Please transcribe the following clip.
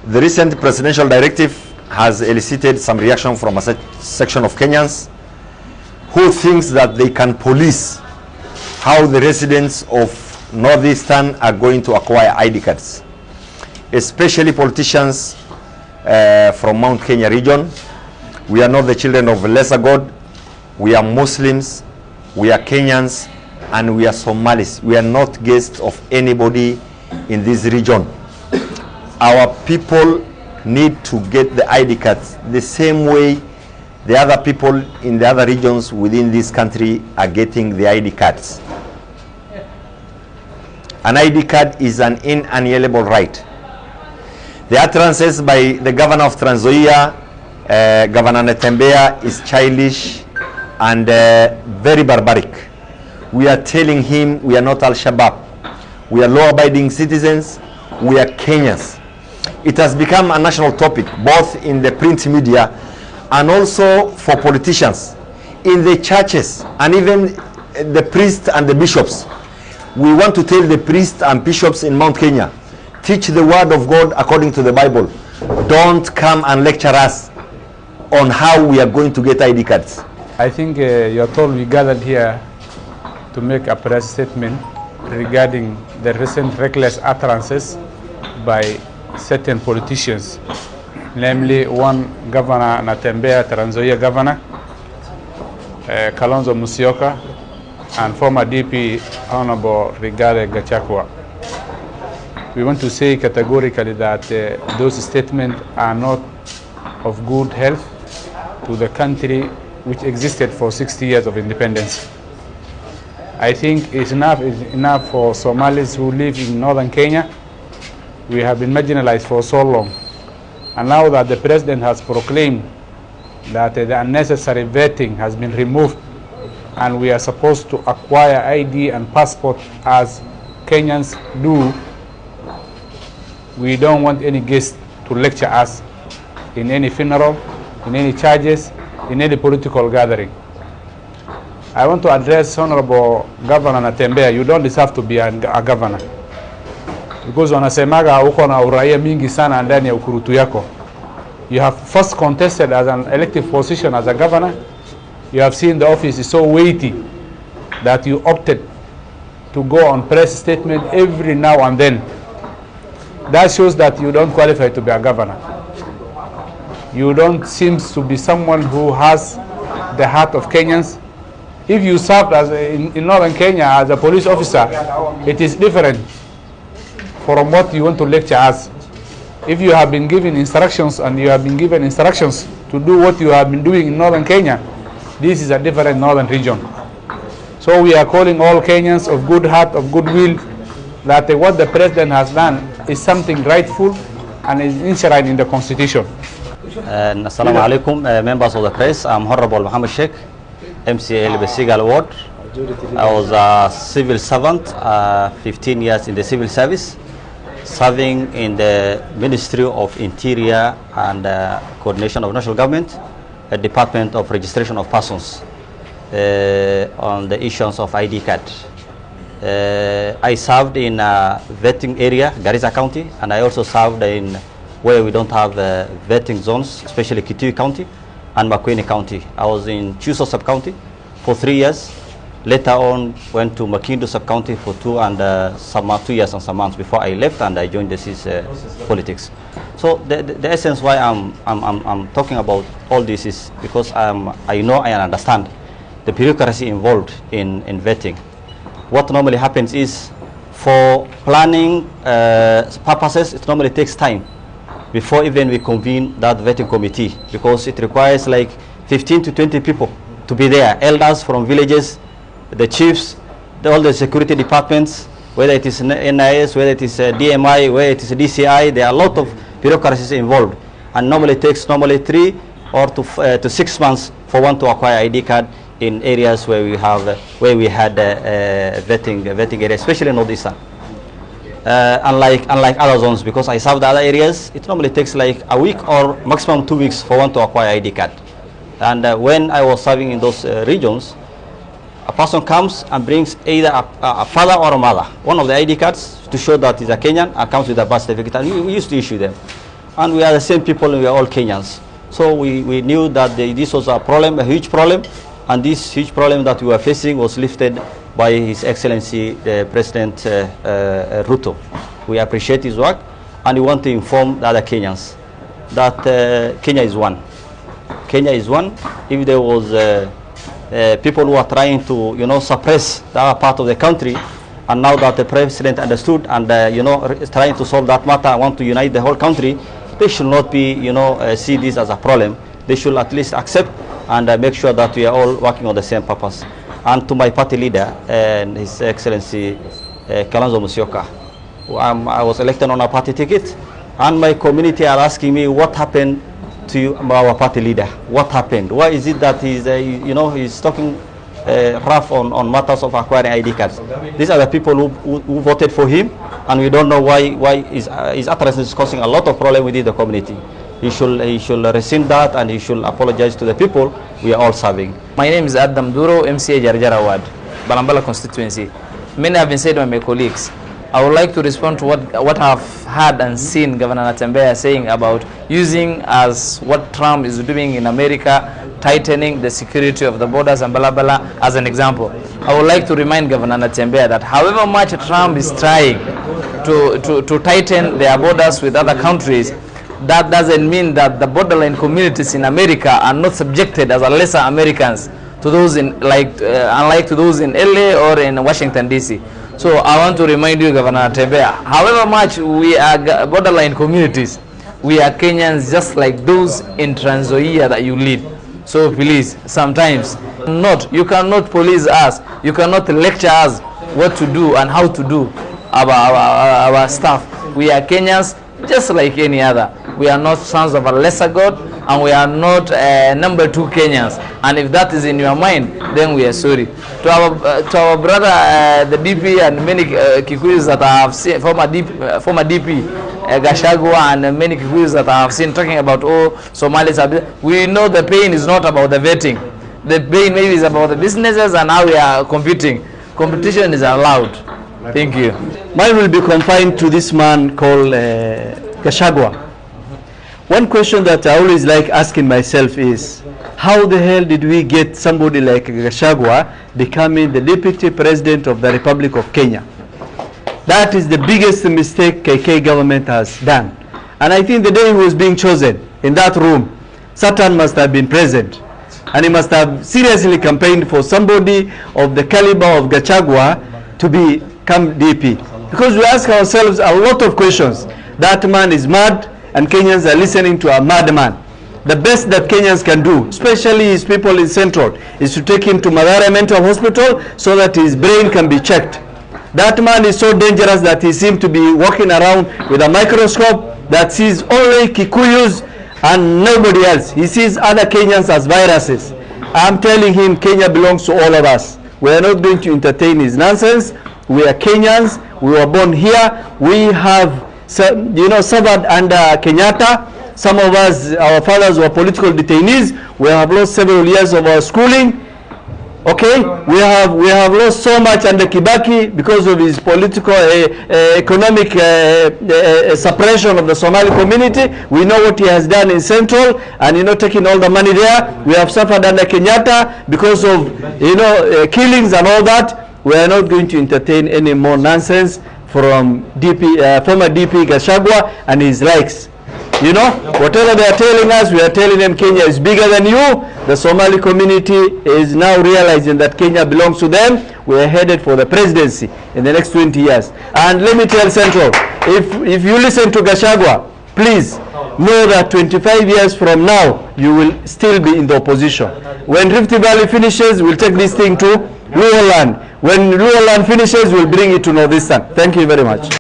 The recent presidential directive has elicited some reaction from a section of Kenyans who thinks that they can police how the residents of Northeastern are going to acquire ID cards, especially politicians from Mount Kenya region. We are not the children of a lesser God. We are Muslims, we are Kenyans, and we are Somalis. We are not guests of anybody in this region. Our people need to get the ID cards the same way the other people in the other regions within this country are getting the ID cards. An ID card is an inalienable right. The utterances by the governor of Trans Nzoia, Governor Natembeya, is childish and very barbaric. We are telling him we are not Al-Shabaab. We are law-abiding citizens. We are Kenyans. It has become a national topic, both in the print media and also for politicians, in the churches, and even the priests and the bishops. We want to tell the priests and bishops in Mount Kenya, teach the word of God according to the Bible. Don't come and lecture us on how we are going to get ID cards. I think you're told we gathered here to make a press statement regarding the recent reckless utterances by certain politicians, namely one Governor Natembeya, Trans Nzoia Governor, Kalonzo Musyoka, and former DP Honorable Rigathi Gachagua. We want to say categorically that those statements are not of good health to the country which existed for 60 years of independence. I think it's enough for Somalis who live in northern Kenya. We have been marginalized for so long. And now that the president has proclaimed that the unnecessary vetting has been removed and we are supposed to acquire ID and passport as Kenyans do, we don't want any guest to lecture us in any funeral, in any charges, in any political gathering. I want to address Honorable Governor Natembeya. You don't deserve to be a governor, because wanasemaga uko na uraia mingi sana ndani ya ukurutu yako. You have first contested as an elective position as a governor. You have seen the office is so weighty that you opted to go on press statement every now and then. That shows that you don't qualify to be a governor. You don't seem to be someone who has the heart of Kenyans. If you served as in northern Kenya as a police officer, it is different from what you want to lecture us. If you have been given instructions and you have been given instructions to do what you have been doing in northern Kenya, this is a different northern region. So we are calling all Kenyans of good heart, of goodwill, that what the president has done is something rightful and is enshrined in the constitution. Assalamu alaikum, members of the press. I'm Honorable Muhammad Sheikh, MCA Elbesigal Award. I was a civil servant, 15 years in the civil service, serving in the Ministry of Interior and Coordination of National Government, a Department of Registration of Persons, on the issuance of ID card. I served in a vetting area, Garissa County, and I also served in where we don't have vetting zones, especially Kitui County and Makueni County. I was in Chuso Sub-County for 3 years. Later on, went to Makindu Sub-County for 2 years and some months before I left and I joined the politics. So the essence why I'm talking about all this is because I know and understand the bureaucracy involved in vetting. What normally happens is, for planning purposes, it normally takes time before even we convene that vetting committee, because it requires like 15 to 20 people to be there, elders from villages, the chiefs, all the security departments, whether it is NIS, whether it is DMI, whether it is DCI. There are a lot of bureaucracies involved, and normally it takes 3 or to 6 months for one to acquire ID card in areas where we had vetting areas, especially in Northeastern. Unlike other zones, because I serve the other areas, it normally takes like a week or maximum 2 weeks for one to acquire ID card. And when I was serving in those regions, a person comes and brings either a father or a mother, one of the ID cards to show that he's a Kenyan, and comes with a birth certificate, and we used to issue them. and we are the same people, and we are all Kenyans. So we knew that this was a problem, a huge problem, and this huge problem that we were facing was lifted by His Excellency President Ruto. We appreciate his work, and we want to inform the other Kenyans that Kenya is one. Kenya is one. If there was people who are trying to, suppress the other part of the country, and now that the president understood and, trying to solve that matter, want to unite the whole country, they should not be, see this as a problem. They should at least accept and make sure that we are all working on the same purpose. And to my party leader and His Excellency Kalonzo Musyoka, I was elected on a party ticket, and my community are asking me what happened to our party leader. What happened? Why is it that he's, he's talking rough on matters of acquiring ID cards? These are the people who voted for him, and we don't know why his utterance is causing a lot of problem within the community. He should rescind that, and he should apologize to the people we are all serving. My name is Adam Duro, MCA Jarjara Ward, Balambala constituency. Many have been said by my colleagues. I would like to respond to what I've heard and seen Governor Natembeya saying about using as what Trump is doing in America, tightening the security of the borders and blah, blah, blah, as an example. I would like to remind Governor Natembeya that however much Trump is trying to tighten their borders with other countries, that doesn't mean that the borderline communities in America are not subjected as a lesser Americans to those in unlike to those in LA or in Washington DC. So I want to remind you, Governor Natembeya, however much we are borderline communities, we are Kenyans just like those in Trans Nzoia that you lead. So please, sometimes you cannot police us, you cannot lecture us what to do and how to do our stuff. We are Kenyans just like any other. We are not sons of a lesser God, and we are not number 2 Kenyans. And if that is in your mind, then we are sorry. To our brother, the DP, and many Kikuyus that I have seen, former DP, Gachagua, and many Kikuyus that I have seen talking about, Somalis, we know the pain is not about the vetting. The pain maybe is about the businesses and how we are competing. Competition is allowed. Thank you. Mine will be confined to this man called Gachagua. One question that I always like asking myself is, how the hell did we get somebody like Gachagua becoming the Deputy President of the Republic of Kenya? That is the biggest mistake KK government has done. And I think the day he was being chosen in that room, Satan must have been present. And he must have seriously campaigned for somebody of the caliber of Gachagua to become DP. Because we ask ourselves a lot of questions. That man is mad, and Kenyans are listening to a madman. The best that Kenyans can do, especially his people in Central, is to take him to Mathare Mental Hospital so that his brain can be checked. That man is so dangerous that he seems to be walking around with a microscope that sees only Kikuyus and nobody else. He sees other Kenyans as viruses. I'm telling him Kenya belongs to all of us. We are not going to entertain his nonsense. We are Kenyans. We were born here. We have suffered under Kenyatta. Some of us, our fathers were political detainees. We have lost several years of our schooling. Okay, we have lost so much under Kibaki because of his political, economic suppression of the Somali community. We know what he has done in Central, and taking all the money there. We have suffered under Kenyatta because of killings and all that. We are not going to entertain any more nonsense from former DP Gachagua and his likes. Whatever they are telling us, we are telling them Kenya is bigger than you. The Somali community is now realizing that Kenya belongs to them. We are headed for the presidency in the next 20 years. And let me tell Central, if you listen to Gachagua, please know that 25 years from now, you will still be in the opposition. When Rift Valley finishes, we'll take this thing to Luo Land. When Luo Land finishes, we'll bring it to Northeastern. Thank you very much.